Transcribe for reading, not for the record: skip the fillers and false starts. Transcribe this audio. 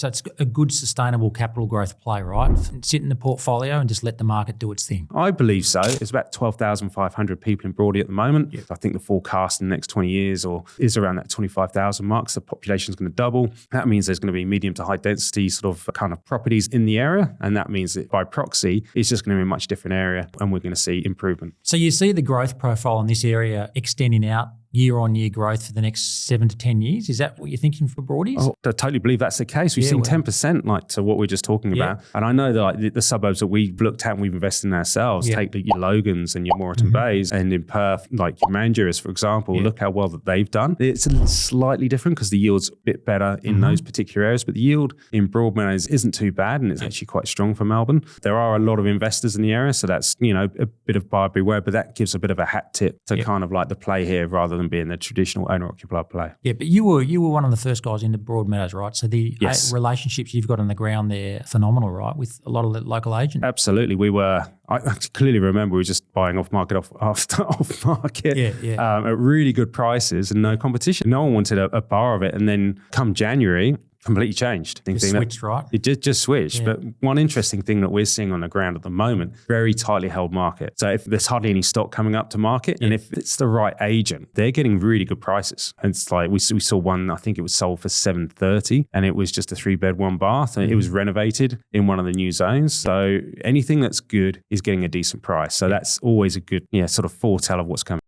So it's a good sustainable capital growth play, right? Sit in the portfolio and just let the market do its thing. I believe so. There's about 12,500 people in Broadie at the moment. I think the forecast in the next 20 years is around that 25,000 mark. So the population is going to double. That means there's going to be medium to high density sort of kind of properties in the area. And that means that by proxy, it's just going to be a much different area and we're going to see improvement. So you see the growth profile in this area extending out year-on-year growth for the next 7 to 10 years? Is that what you're thinking for Broadies? Oh, I totally believe that's the case. We've seen 10% like to what we're just talking about. And I know that like the suburbs that we've looked at and we've invested in ourselves, take your Logans and your Moreton Bays, and in Perth, like your Manduras, for example, look how well that they've done. It's slightly different because the yield's a bit better in those particular areas, but the yield in Broadmeadows isn't too bad and it's actually quite strong for Melbourne. There are a lot of investors in the area, so that's, you know, a bit of buyer beware, but that gives a bit of a hat tip to kind of like the play here rather than being the traditional owner-occupier play. Yeah, but you were one of the first guys into Broadmeadows, right? So the relationships you've got on the ground there are phenomenal, right? With a lot of the local agents. Absolutely. I clearly remember we were just buying off market at really good prices and no competition. No one wanted a bar of it. And then come January, completely changed. It switched, right? It just switched. Yeah. But one interesting thing that we're seeing on the ground at the moment, very tightly held market. So if there's hardly any stock coming up to market, and if it's the right agent, they're getting really good prices. And it's like we saw one, I think it was sold for $730, and it was just a 3-bed, 1 bath, and it was renovated in one of the new zones. So anything that's good is getting a decent price. So that's always a good, sort of foretell of what's coming.